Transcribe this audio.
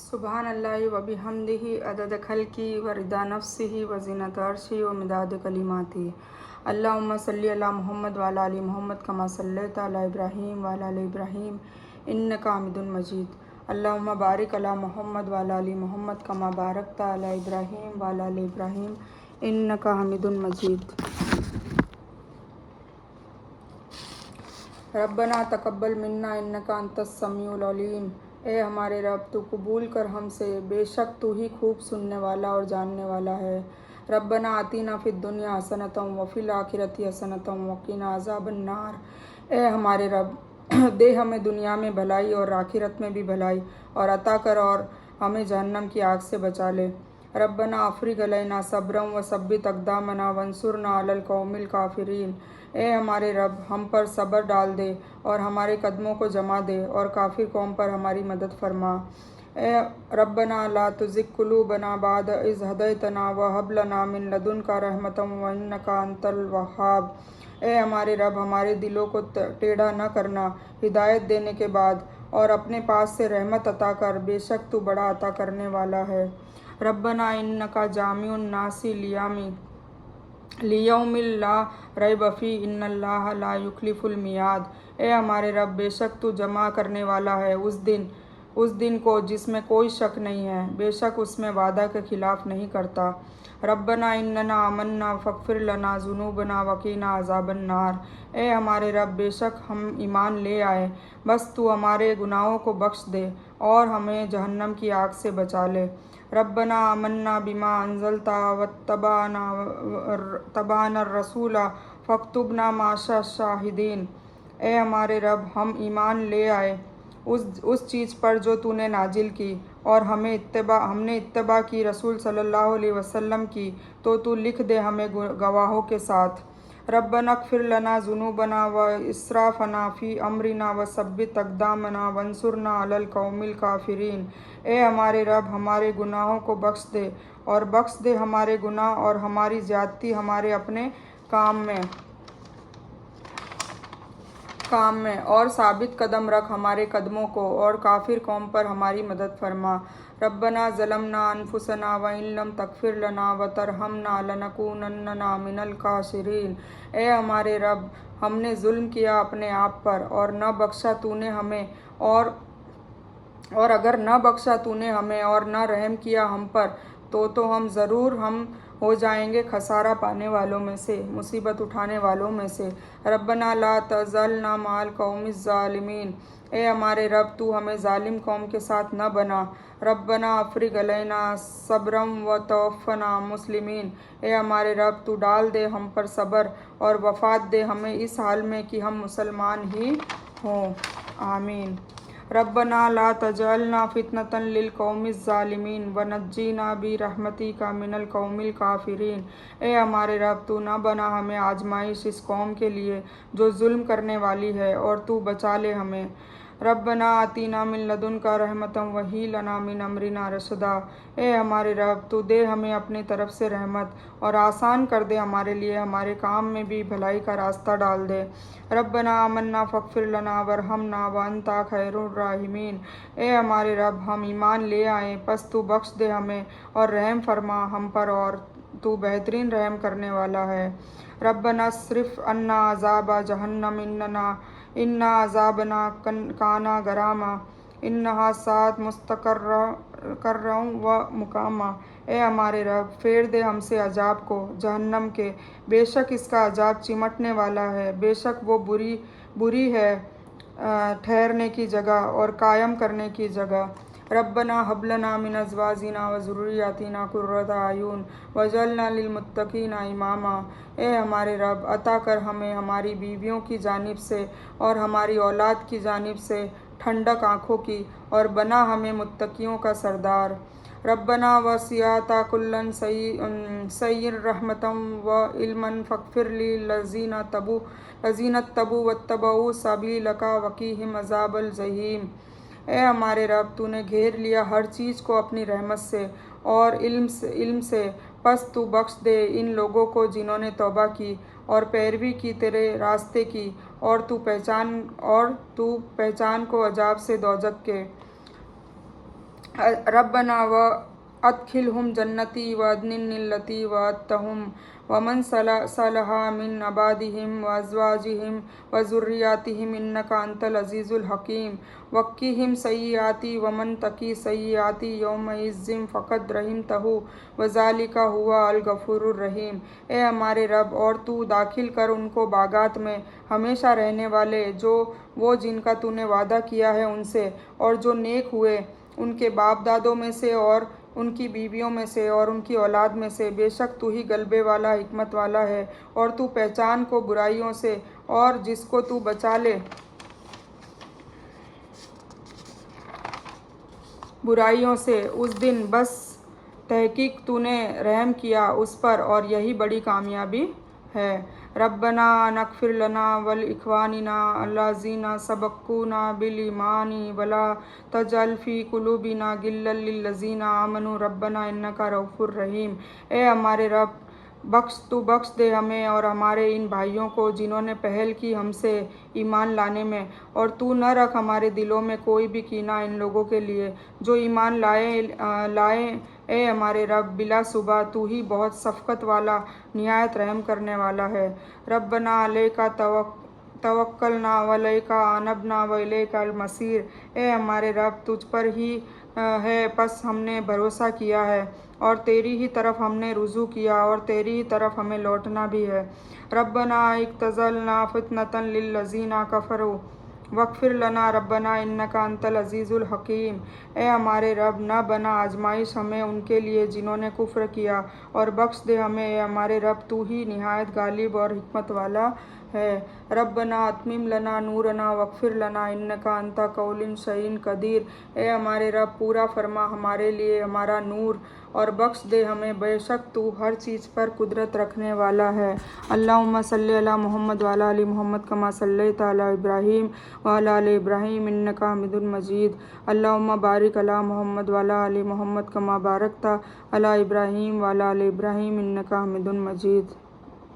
سبحان اللہ و بحمدہ عدد خلقی و رضا نفسہ و زینت عرشہ و مداد کلماتہ۔ اللہم صلی علی محمد وعلی آل محمد کما صلیت علی ابراہیم وعلی آل ابراہیم انک حمید مجید۔ اللہم بارک علی محمد وعلی آل محمد کما بارکت علی ابراہیم وعلی آل ابراہیم انک حمید مجید۔ ربنا تقبل منا انک انت السمیع العلیم۔ اے ہمارے رب تو قبول کر ہم سے، بے شک تو ہی خوب سننے والا اور جاننے والا ہے۔ ربنا آتنا فی الدنیا حسنۃ وفی الآخرۃ حسنۃ وقنا عذاب النار۔ اے ہمارے رب دے ہمیں دنیا میں بھلائی اور آخرت میں بھی بھلائی اور عطا کر اور ہمیں جہنم کی آگ سے بچا لے۔ ربنا افرغ علینا صبرا وثبت اقدامنا وانصرنا علی القوم الکافرین۔ اے ہمارے رب ہم پر صبر ڈال دے اور ہمارے قدموں کو جما دے اور کافر قوم پر ہماری مدد فرما۔ اے ربنا لا تزغ قلوبنا بعد اذ ہدیتنا وہب لنا من لدنک رحمۃ انک انت الوہاب۔ اے ہمارے رب ہمارے دلوں کو ٹیڑھا نہ کرنا ہدایت دینے کے بعد، اور اپنے پاس سے رحمت عطا کر، بے شک تو بڑا عطا کرنے والا ہے۔ ربنا انک جامع الناس لیوم لا ریب فیہ ان اللہ لا یخلف المیعاد۔ اے ہمارے رب بے شک تو جمع کرنے والا ہے اس دن کو جس میں کوئی شک نہیں ہے، بے شک اس میں وعدہ کے خلاف نہیں کرتا۔ ربنا اننا آمنا فاغفر لنا ذنوبنا وقنا عذاب النار۔ اے ہمارے رب بے شک ہم ایمان لے آئے، بس تو ہمارے گناہوں کو بخش دے اور ہمیں جہنم کی آگ سے بچا لے۔ ربنا آمنا بما انزلت واتبعنا الرسول فاکتبنا مع الشاہدین۔ اے ہمارے رب ہم ایمان لے آئے اس چیز پر جو تو نے نازل کی، اور ہم نے اتباع کی رسول صلی اللہ علیہ وسلم کی، تو لکھ دے ہمیں گواہوں کے ساتھ۔ ربنا اغفر لنا ذنوبنا واسرافنا فی امرنا وثبت اقدامنا وانصرنا علی القوم الکافرین۔ اے ہمارے رب ہمارے گناہوں کو بخش دے ہمارے گناہ اور ہماری زیادتی ہمارے اپنے کام میں، اور ثابت قدم رکھ ہمارے قدموں کو، اور کافر قوم پر ہماری مدد فرما۔ ربنا ظلمنا انفسنا وان لم تغفر لنا وترحمنا لنکونن من الخاسرین۔ اے ہمارے رب ہم نے ظلم کیا اپنے آپ پر، اور نہ بخشا تو نے ہمیں، اور اگر نہ بخشا تو نے ہمیں اور نہ رحم کیا ہم پر، تو ہم ضرور ہو جائیں گے خسارہ پانے والوں میں سے، مصیبت اٹھانے والوں میں سے۔ ربنا لا تجعلنا مع القوم الظالمین۔ اے ہمارے رب تو ہمیں ظالم قوم کے ساتھ نہ بنا۔ ربنا افرغ علینا صبرا وتوفنا مسلمین۔ اے ہمارے رب تو ڈال دے ہم پر صبر اور وفات دے ہمیں اس حال میں کہ ہم مسلمان ہی ہوں۔ آمین۔ ربنا لا تجعلنا فتنة للقوم الظالمین ونجینا برحمتک من القوم الکافرین۔ اے ہمارے رب تو نہ بنا ہمیں آزمائش اس قوم کے لیے جو ظلم کرنے والی ہے، اور تو بچا لے ہمیں۔ ربنا آتنا من لدنک رحمۃ وہب لنا من امرنا رشدا۔ اے ہمارے رب تو دے ہمیں اپنی طرف سے رحمت اور آسان کر دے ہمارے لیے، ہمارے کام میں بھی بھلائی کا راستہ ڈال دے۔ ربنا آمنا فاغفر لنا وارحمنا وانت خیر الراحمین۔ اے ہمارے رب ہم ایمان لے آئے، پس تو بخش دے ہمیں اور رحم فرما ہم پر، اور تو بہترین رحم کرنے والا ہے۔ ربنا اصرف عنا عذاب جہنم ان عذابها کان غراما انہا ساءت مستقرا و مقاما۔ اے ہمارے رب پھیر دے ہم سے عذاب کو جہنم کے، بے شک اس کا عذاب چمٹنے والا ہے، بے شک وہ بری ہے ٹھہرنے کی جگہ اور قائم کرنے کی جگہ۔ ربنا ہب لنا من ازواجنا وذریاتنا قرۃ اعین واجعلنا للمتقین اماما۔ اے ہمارے رب عطا کر ہمیں ہماری بیویوں کی جانب سے اور ہماری اولاد کی جانب سے ٹھنڈک آنکھوں کی، اور بنا ہمیں متقیوں کا سردار۔ ربنا وسعت کل شیء رحمۃ وعلما فاغفر للذین تابوا واتبعوا سبیلک وقہم عذاب الجحیم۔ اے ہمارے رب تو نے گھیر لیا ہر چیز کو اپنی رحمت سے اور علم سے، پس تو بخش دے ان لوگوں کو جنہوں نے توبہ کی اور پیروی کی تیرے راستے کی، اور تو پہچان کو عذاب سے دوزخ کے۔ ربنا وادخلهم جنتی وعدن التي وعدتهم ومن صلح من عبادهم وازواجهم وذرياتهم انك انت العزيز الحكيم وقهم سيئات ومن تقي سيئات يومئذ فقد رحمته وذلك هو الغفور الرحیم۔ اے ہمارے رب، اور تو داخل کر ان کو باغات میں ہمیشہ رہنے والے، جو وہ جن کا تو نے وعدہ کیا ہے ان سے، اور جو نیک ہوئے ان کے باپ دادوں میں سے اور ان کی بیویوں میں سے اور ان کی اولاد میں سے، بے شک تو ہی غلبے والا حکمت والا ہے، اور تو پہچان کو برائیوں سے، اور جس کو تو بچا لے برائیوں سے اس دن بس تحقیق تو نے رحم کیا اس پر، اور یہی بڑی کامیابی ہے۔ ربنا اغفر لنا ولاخواننا الذین سبقونا بالایمان ولا تجعل فی قلوبنا غلا للذین آمنوا ربنا انک رؤوف رحیم۔ اے ہمارے رب، بخش دے ہمیں اور ہمارے ان بھائیوں کو جنہوں نے پہل کی ہم سے ایمان لانے میں، اور تو نہ رکھ ہمارے دلوں میں کوئی بھی کینہ ان لوگوں کے لیے جو ایمان لائے۔ اے ہمارے رب، بلا شبہ تو ہی بہت شفقت والا، نہایت رحم کرنے والا ہے۔ ربنا علیک توکلنا والیک انبنا والیک المصیر۔ اے ہمارے رب، تجھ پر ہی ہے پس ہم نے بھروسہ کیا ہے، اور تیری ہی طرف ہم نے رجوع کیا، اور تیری ہی طرف ہمیں لوٹنا بھی ہے۔ ربنا اجعلنا فتنة للذین کفروا واغفر لنا ربنا انک انت العزیز الحکیم۔ اے ہمارے رب، نہ بنا آزمائش ہمیں ان کے لیے جنہوں نے کفر کیا، اور بخش دے ہمیں۔ اے ہمارے رب، تو ہی نہایت غالب اور حکمت والا ہے۔ ربنا اتمم لنا نورنا واغفر لنا انک انت کل شیء قدیر۔ اے ہمارے رب، پورا فرما ہمارے لیے ہمارا نور، اور بخش دے ہمیں، بے شک تو ہر چیز پر قدرت رکھنے والا ہے۔ اللہم صلی علی محمد وعلی آل محمد کما صلیت علی ابراہیم وعلی آل ابراہیم انک حمید مجید۔ اللہم بارک علی محمد وعلی آل محمد کما بارکت علی ابراہیم وعلی آل ابراہیم انک حمید مجید۔